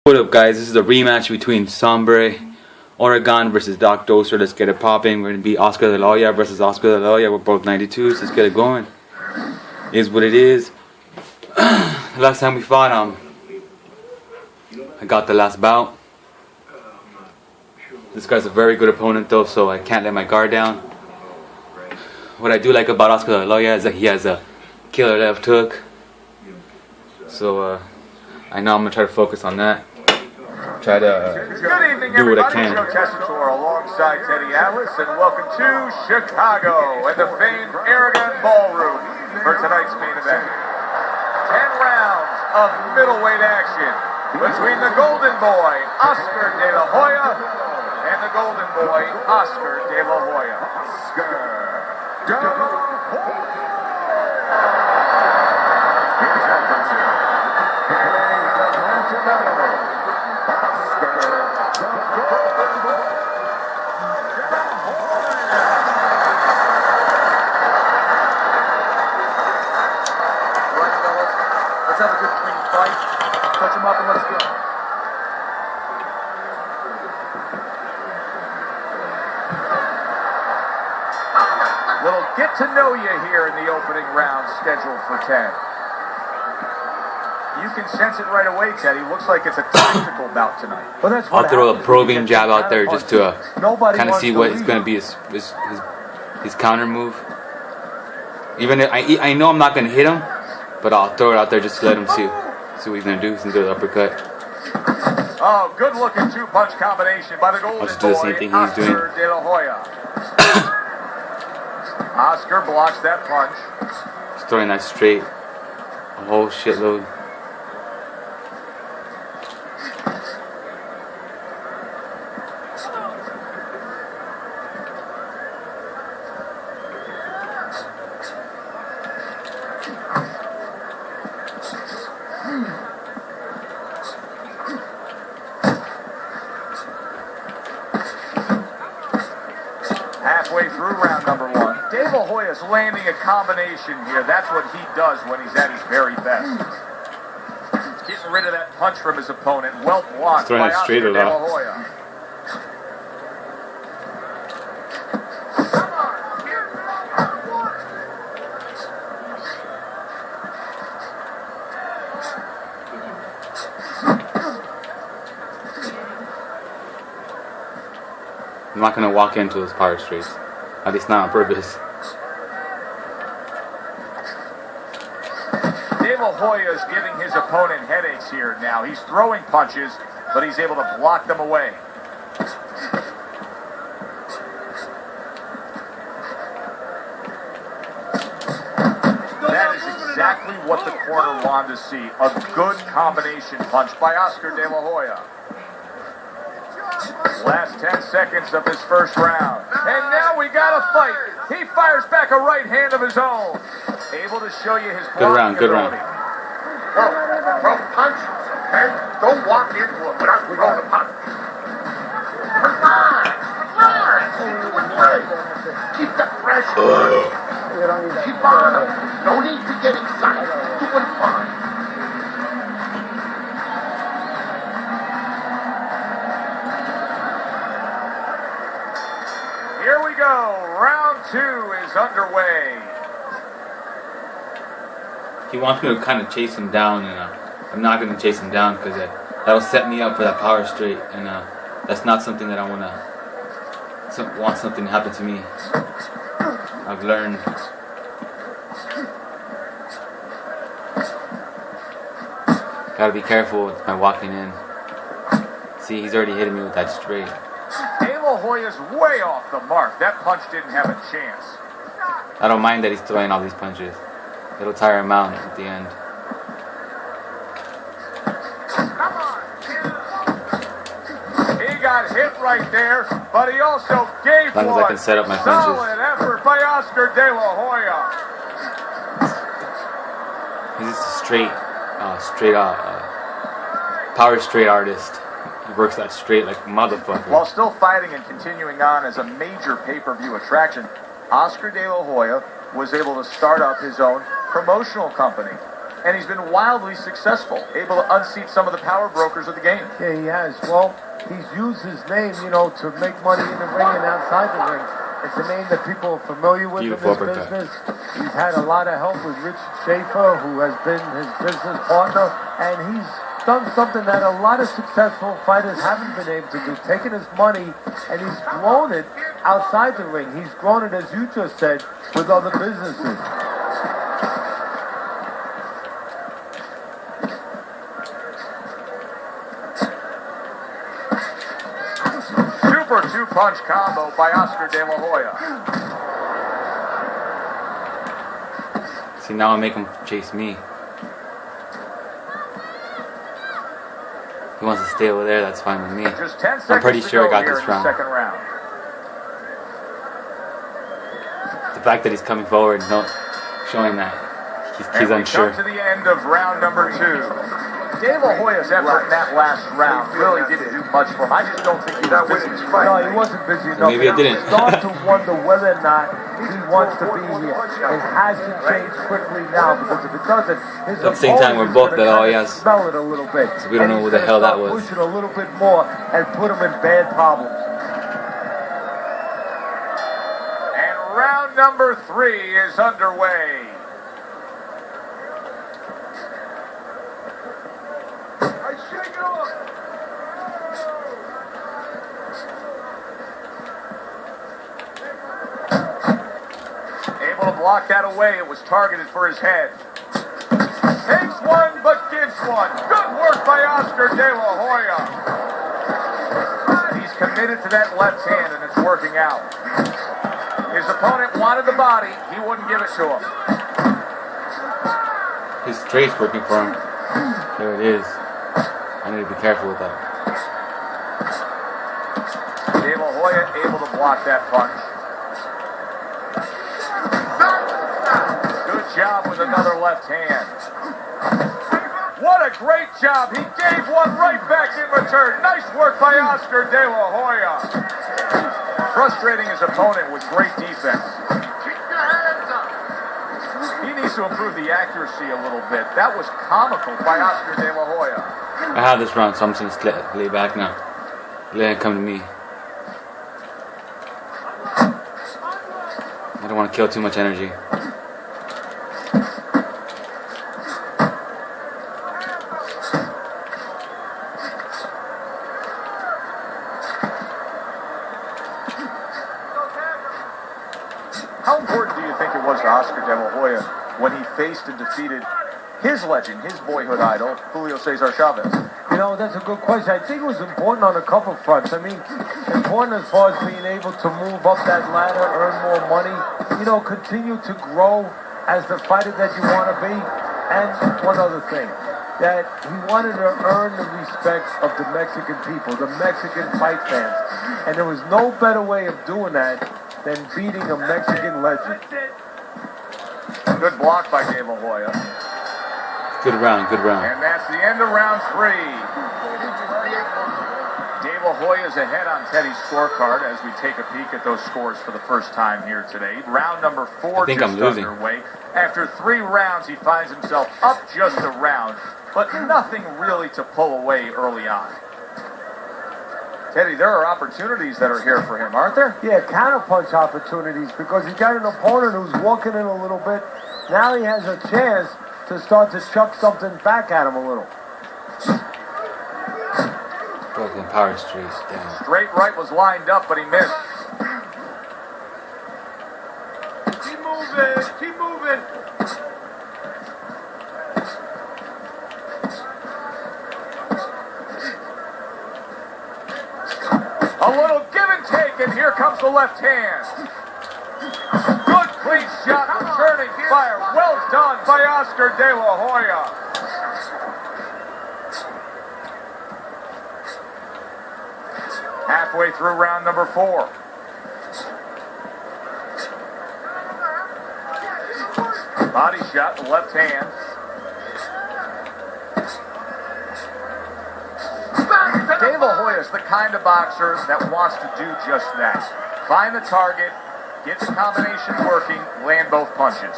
What up, guys? This is a rematch between Sombre-Oragan versus Doze. Let's get it popping. We're gonna be Oscar De La Hoya versus Oscar De La Hoya. We're both 92s. Let's get it going. Is what it is. Last time we fought, I got the last bout. This guy's a very good opponent, though, so I can't let my guard down. What I do like about Oscar De La Hoya is that he has a killer left hook. So I know I'm gonna try to focus on that. Try to do what I can. Joe Tessitore alongside Teddy Atlas, and welcome to Chicago at the famed Aragon Ballroom for tonight's main event. 10 rounds of middleweight action between the Golden Boy, Oscar De La Hoya, and the Golden Boy, Oscar De La Hoya. Oscar De La Hoya. Here's Alberto. Let's have a good clean fight. Touch him up and let's go. Little get to know you here in the opening round scheduled for 10. You can sense it right away, Teddy. Looks like it's a tactical bout tonight. But that's I'll throw a probing jab out there just to kind of see what is going to be his counter move. Even if I know I'm not going to hit him, but I'll throw it out there just to let him see what he's going to do. He's going to do the uppercut. Oh, good looking two-punch combination by the Golden Boy, I'll just do the same thing he's doing. Oscar De La Hoya. Oscar blocks that punch. He's throwing that straight. A whole shitload. Halfway through round number 1. De La Hoya's landing a combination here. That's what he does when he's at his very best. Getting rid of that punch from his opponent. Well blocked by Oscar De La Hoya. I'm not going to walk into those power straights. At least not on purpose. De La Hoya is giving his opponent headaches here now. He's throwing punches, but he's able to block them away. That is exactly what the corner wanted to see. A good combination punch by Oscar De La Hoya. Last 10 seconds of this first round. And now we got a fight. He fires back a right hand of his own. Able to show you his blocking ability. Throw punches, okay? Don't walk into it without throwing a punch. Relax. Keep the pressure. Keep on. No need to get excited. Doing fine. Here we go. Round 2 is underway. He wants me to kind of chase him down, and I'm not going to chase him down because that'll set me up for that power straight, and that's not something that I want something to happen to me. I've learned. Gotta be careful with my walking in. See, he's already hitting me with that straight. De La Hoya's way off the mark. That punch didn't have a chance. I don't mind that he's throwing all these punches. It'll tire him out at the end. He got hit right there, but he also gave as long as I can set up my punches. Solid effort by Oscar De La Hoya. He's just a straight power straight artist. He works that straight like a motherfucker. While still fighting and continuing on as a major pay-per-view attraction, Oscar De La Hoya was able to start up his own promotional company. and he's been wildly successful, able to unseat some of the power brokers of the game. Yeah, he has. Well, he's used his name, you know, to make money in the ring and outside the ring. It's a name that people are familiar with in this business. He's had a lot of help with Richard Schaefer, who has been his business partner, and he's done something that a lot of successful fighters haven't been able to do, taking his money and he's grown it outside the ring. He's grown it, as you just said, with other businesses. Super two-punch combo by Oscar De La Hoya. See, now I make him chase me. He wants to stay over there, that's fine with me. Just 10 seconds I'm pretty sure I got this round. Second round. The fact that he's coming forward, no, showing that he's unsure. Come to the end of round number 2. De La Hoya's effort in that last round really didn't do much for him. I just don't think he was busy. No, he wasn't busy enough. Maybe it didn't. I start to wonder whether or not he wants to be here. It has to change quickly now, because if it doesn't, his at the same time, we're both that all he has. Smell it a little bit. So we don't know who the hell that was. Push it a little bit more and put him in bad problems. And round number 3 is underway. Able to block that away. It was targeted for his head. Takes one, but gives one. Good work by Oscar De La Hoya. He's committed to that left hand, and it's working out. His opponent wanted the body. He wouldn't give it to him. His straight's working for him. There it is. I need to be careful with that. De La Hoya able to block that punch. Good job with another left hand. What a great job. He gave one right back in return. Nice work by Oscar De La Hoya. Frustrating his opponent with great defense. He needs to improve the accuracy a little bit. That was comical by Oscar De La Hoya. I have this round, so I'm just going to lay back now. Let it come to me. I don't want to kill too much energy. How important do you think it was to Oscar De La Hoya when he faced and defeated his legend, his boyhood idol, Julio Cesar Chavez? You know, that's a good question. I think it was important on a couple fronts. I mean, important as far as being able to move up that ladder, earn more money, you know, continue to grow as the fighter that you want to be. And one other thing, that he wanted to earn the respect of the Mexican people, the Mexican fight fans. And there was no better way of doing that than beating a Mexican legend. Good block by De La Hoya. Good round, good round. And that's the end of round 3. De La Hoya is ahead on Teddy's scorecard as we take a peek at those scores for the first time here today. Round number 4 just underway. After 3 rounds, he finds himself up just a round, but nothing really to pull away early on. Teddy, there are opportunities that are here for him, aren't there? Yeah, counterpunch opportunities, because he's got an opponent who's walking in a little bit. Now he has a chance to start to chuck something back at him a little. Broken power streaks, damn. Straight right was lined up, but he missed. Keep moving, keep moving. A little give and take, and here comes the left hand. Good clean shot, returning fire. Well done by Oscar De La Hoya. Halfway through round number 4. Body shot, the left hand. De La Hoya is the kind of boxer that wants to do just that. Find the target, get the combination working, land both punches.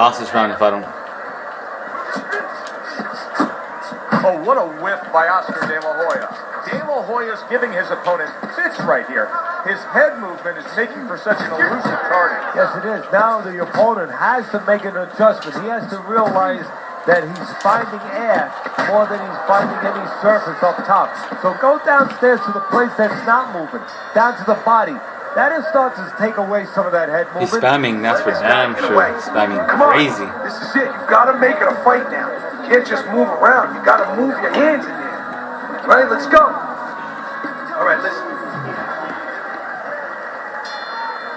lost this round if I don't. Oh, what a whiff by Oscar De La Hoya. De La Hoya's giving his opponent fits right here. His head movement is making for such an elusive target. Yes, it is. Now the opponent has to make an adjustment. He has to realize that he's finding air more than he's finding any surface up top. So go downstairs to the place that's not moving, down to the body. That is starts to take away some of that head movement. He's spamming, that's for damn sure. Spamming crazy. This is it. You gotta make it a fight now. You can't just move around. You gotta move your hands in there. Right? Let's go. All right, listen.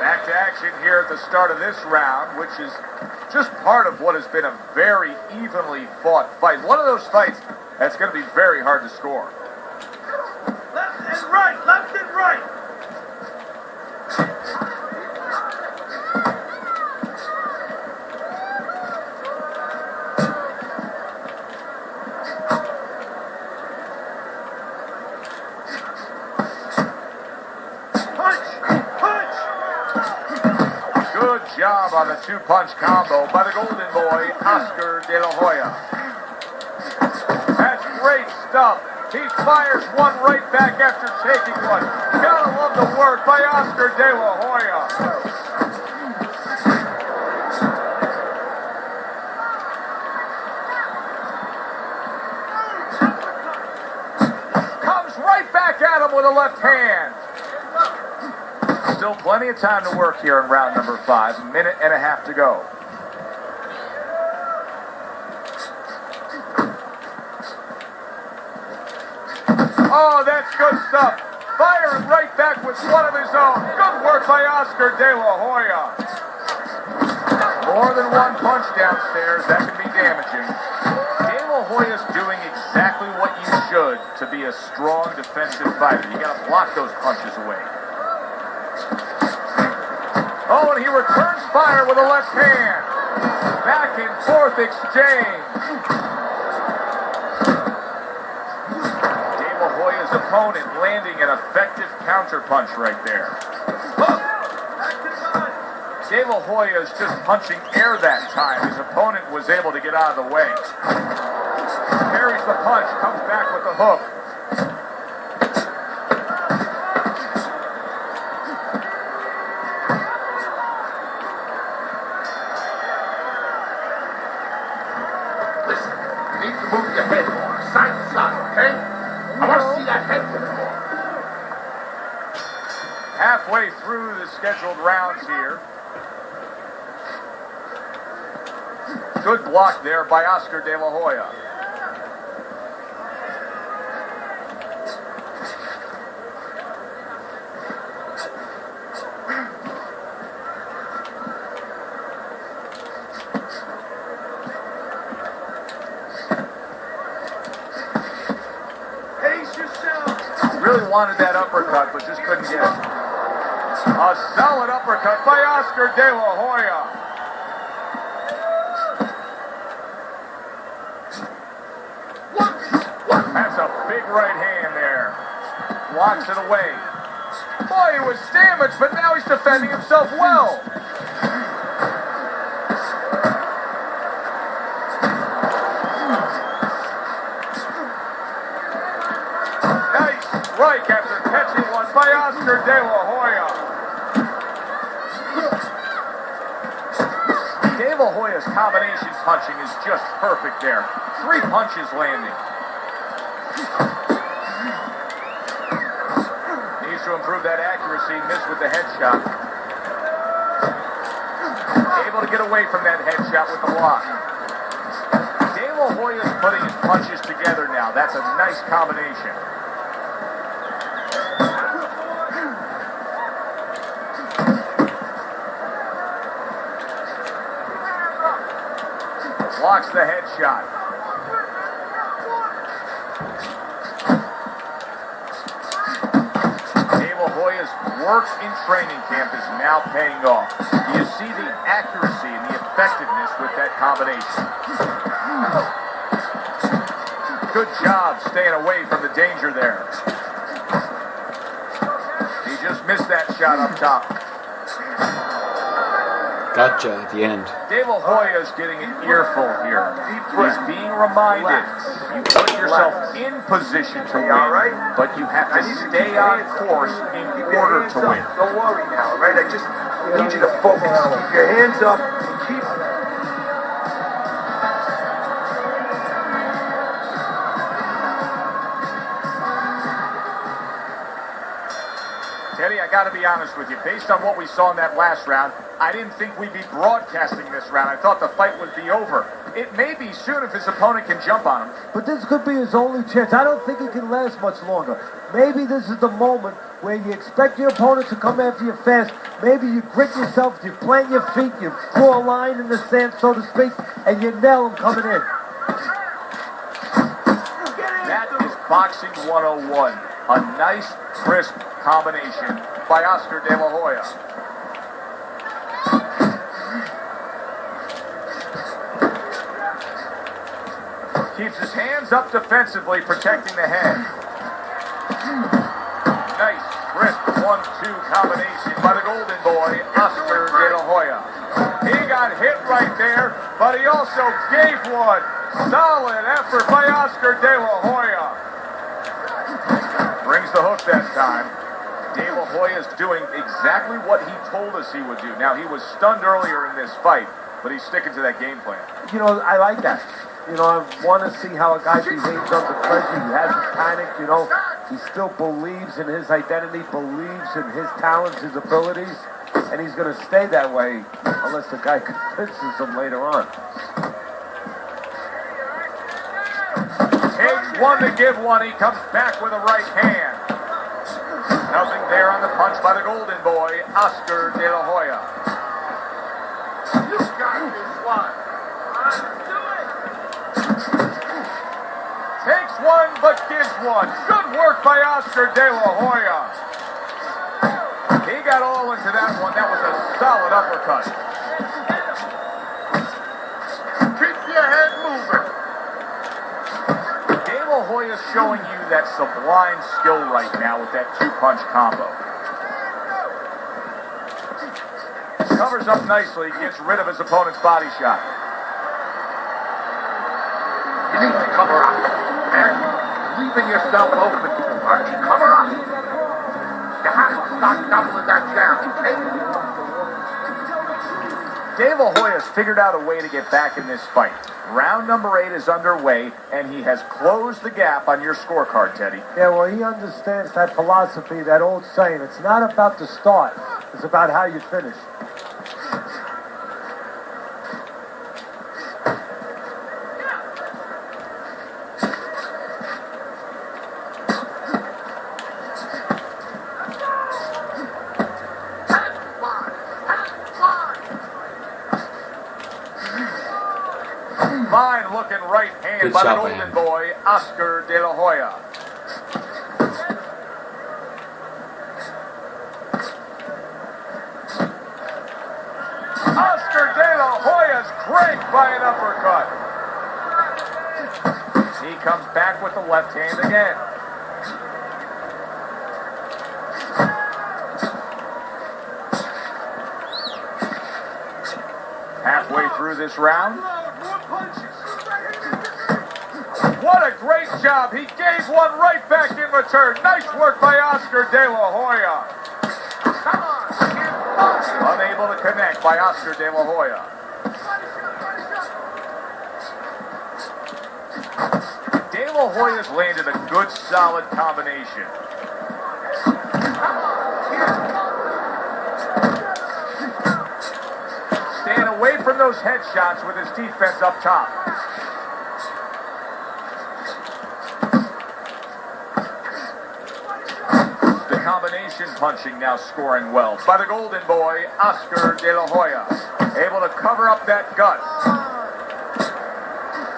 Back to action here at the start of this round, which is just part of what has been a very evenly fought fight. One of those fights that's going to be very hard to score. Left and right. Left and right. Job on the two-punch combo by the Golden Boy, Oscar De La Hoya. That's great stuff. He fires one right back after taking one. Gotta love the work by Oscar De La Hoya. Comes right back at him with a left hand. Still plenty of time to work here in round number 5. A minute and a half to go. Oh, that's good stuff. Firing right back with one of his own. Good work by Oscar De La Hoya. More than one punch downstairs. That can be damaging. De La Hoya's doing exactly what you should to be a strong defensive fighter. You got to block those punches away. Oh, and he returns fire with a left hand. Back and forth exchange. De La Hoya's opponent landing an effective counterpunch right there. De La Hoya is just punching air that time. His opponent was able to get out of the way. Parries the punch, comes back with the hook. Move your head more, side to side, okay? I want to see that head move more. Halfway through the scheduled rounds here. Good block there by Oscar De La Hoya. Really wanted that uppercut, but just couldn't get it. A solid uppercut by Oscar De La Hoya. That's a big right hand there. Blocks it away. Boy, he was damaged, but now he's defending himself well. Strike after catching one by Oscar De La Hoya. De La Hoya's combination punching is just perfect there. 3 punches landing. Needs to improve that accuracy. Missed with the headshot. Able to get away from that headshot with the block. De La Hoya's putting his punches together now. That's a nice combination. Blocks the headshot. De La Hoya's work in training camp is now paying off. You see the accuracy and the effectiveness with that combination. Good job staying away from the danger there. He just missed that shot up top. Gotcha at the end. De La Hoya's getting an earful here. He's being reminded, you put yourself in position to win, but you have to stay on course in order to win. Don't worry now, right? I just need you to focus. Keep your hands up and keep... Teddy, I got to be honest with you. Based on what we saw in that last round, I didn't think we'd be broadcasting this round. I thought the fight would be over. It may be soon if his opponent can jump on him. But this could be his only chance. I don't think it can last much longer. Maybe this is the moment where you expect your opponent to come after you fast. Maybe you grit yourself, you plant your feet, you draw a line in the sand, so to speak, and you nail him coming in. That is Boxing 101. A nice, crisp combination by Oscar De La Hoya. Keeps his hands up defensively, protecting the head. Nice, crisp 1-2 combination by the Golden Boy, Oscar De La Hoya. He got hit right there, but he also gave one. Solid effort by Oscar De La Hoya. Brings the hook that time. De La Hoya is doing exactly what he told us he would do. Now, he was stunned earlier in this fight, but he's sticking to that game plan. You know, I like that. You know, I want to see how a guy behaves under pressure. He hasn't panicked, you know. He still believes in his identity, believes in his talents, his abilities, and he's going to stay that way unless the guy convinces him later on. Takes one to give one. He comes back with a right hand. Nothing there on the punch by the Golden Boy, Oscar De La Hoya. You got this one. Do it. Takes one, but gives one. Good work by Oscar De La Hoya. He got all into that one. That was a solid uppercut. Keep your head moving. De La Hoya's showing you that sublime skill right now with that two-punch combo. Covers up nicely, gets rid of his opponent's body shot. You need to cover up. And leaving yourself open. Archie, cover up. You have to start doubling that jab, okay? De La Hoya's figured out a way to get back in this fight. Round number 8 is underway, and he has closed the gap on your scorecard, Teddy. Yeah, well, he understands that philosophy, that old saying. It's not about the start. It's about how you finish. Fine looking right hand Good by the shot by Golden him. Boy, Oscar De La Hoya. Oscar De La Hoya's cranked by an uppercut. He comes back with the left hand again. Halfway through this round. What a great job. He gave one right back in return. Nice work by Oscar De La Hoya. Unable to connect by Oscar De La Hoya. De La Hoya's landed a good, solid combination. Staying away from those headshots with his defense up top. The combination punching now scoring well by the Golden Boy, Oscar De La Hoya. Able to cover up that gut.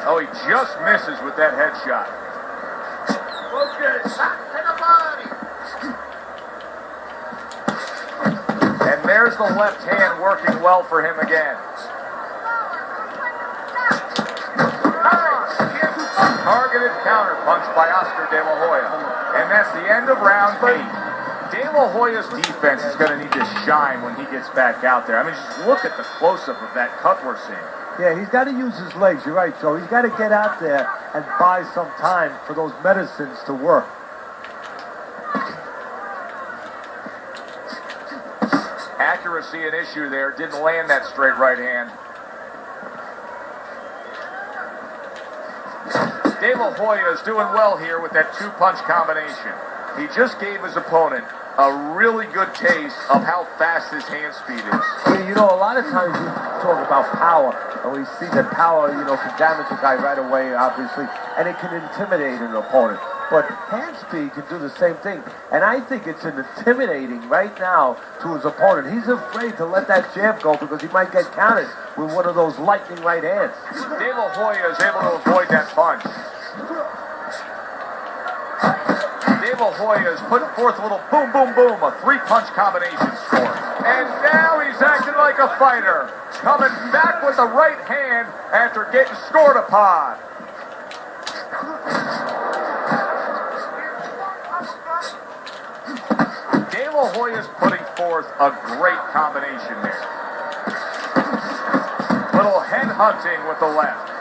Oh, he just misses with that headshot. Focus. Back to the body. And there's the left hand working well for him again. Targeted counter punch by Oscar De La Hoya. And that's the end of round 8. De La Hoya's defense is going to need to shine when he gets back out there. I mean, just look at the close-up of that cut we're seeing. Yeah, he's got to use his legs. You're right, Joe. He's got to get out there and buy some time for those medicines to work. Accuracy an issue there. Didn't land that straight right hand. De La Hoya is doing well here with that two-punch combination. He just gave his opponent a really good taste of how fast his hand speed is. Yeah, you know, a lot of times we talk about power, and we see that power, you know, can damage a guy right away, obviously, and it can intimidate an opponent. But hand speed can do the same thing, and I think it's intimidating right now to his opponent. He's afraid to let that jab go because he might get countered with one of those lightning right hands. De La Hoya is able to avoid that punch. De La Hoya is putting forth a little boom, boom, boom, a three-punch combination score. And now he's acting like a fighter, coming back with the right hand after getting scored upon. De La Hoya's putting forth a great combination there. Little head hunting with the left.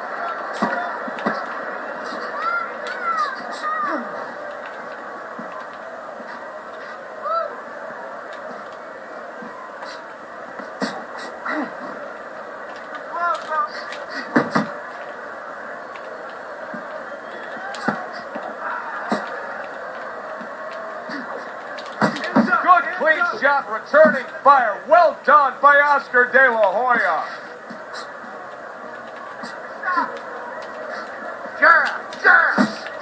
Shot, returning fire. Well done by Oscar De La Hoya.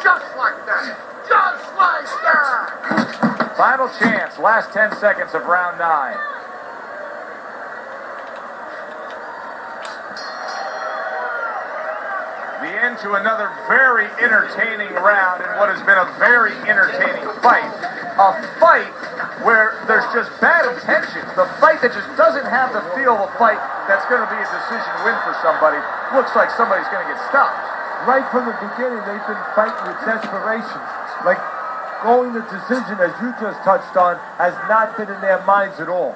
Just like that. Just like that. Final chance. Last 10 seconds of round 9. The end to another very entertaining round in what has been a very entertaining fight. A fight where there's just bad intentions. The fight that just doesn't have the feel of a fight that's going to be a decision win for somebody. Looks like somebody's going to get stopped. Right from the beginning, they've been fighting with desperation. Like going the decision, as you just touched on, has not been in their minds at all.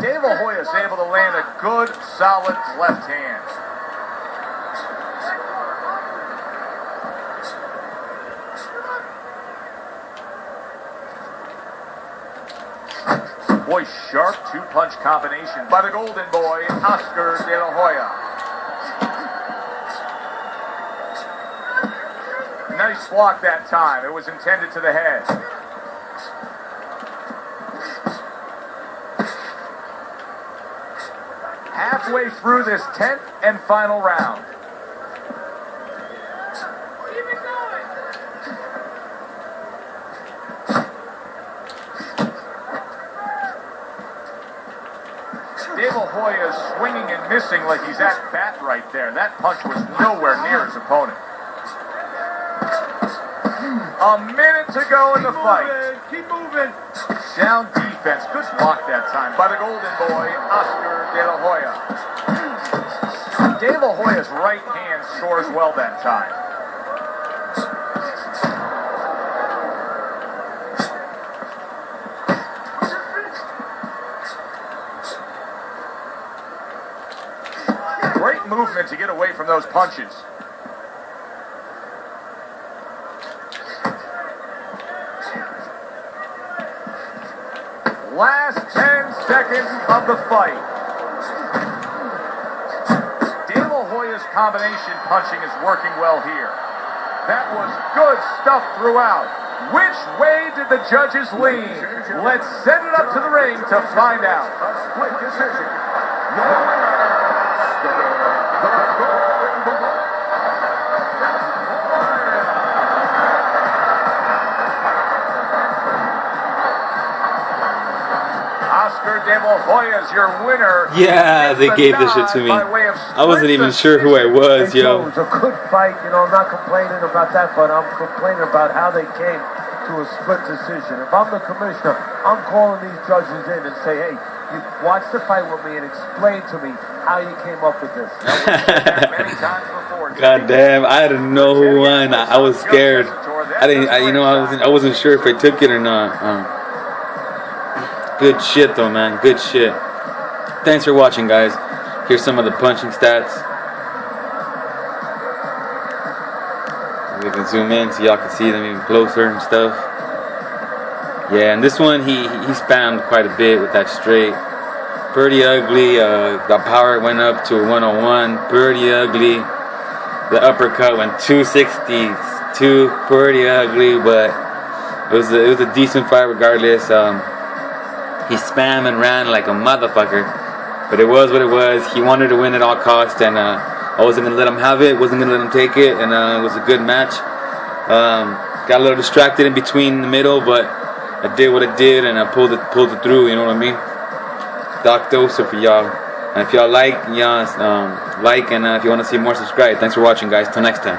De La Hoya is able to land a good, solid left hand. Boy, sharp two-punch combination by the golden boy, Oscar De La Hoya. Nice block that time. It was intended to the head. Halfway through this 10th and final round. De La Hoya is swinging and missing like he's at bat right there. That punch was nowhere near his opponent. A minute to go in the fight. Keep moving. Sound defense. Good block that time by the golden boy, Oscar De La Hoya. De La Hoya's right hand scores well that time. Great movement to get away from those punches. Last 10 seconds of the fight. De La Hoya's combination punching is working well here. That was good stuff throughout. Which way did the judges lean? Let's send it up to the ring to find out. Split decision. Your winner, Oscar De La Hoya is your winner. Yeah, they gave this shit to me. I wasn't even sure who I was, Hey, Joe, yo. it was a good fight. You know, I'm not complaining about that, but I'm complaining about how they came to a split decision. If I'm the commissioner, I'm calling these judges in and say, hey, you watch the fight with me and explain to me how you came up with this. God damn, I didn't know who won. I was scared. I wasn't sure if I took it or not. Good shit though, man. Good shit. Thanks for watching, guys. Here's some of the punching stats. We can zoom in so y'all can see them even closer and stuff. Yeah, and this one he spammed quite a bit with that straight. Pretty ugly. The power went up to 101. Pretty ugly. The uppercut went 262. Pretty ugly, but it was a decent fight regardless. He spammed and ran like a motherfucker, but it was what it was. He wanted to win at all costs, and I wasn't gonna let him have it. Wasn't gonna let him take it, and it was a good match. Got a little distracted in between the middle, but I did what I did, and I pulled it through. You know what I mean? Doc Doze for y'all. And if y'all like, and if you want to see more, subscribe. Thanks for watching, guys. Till next time.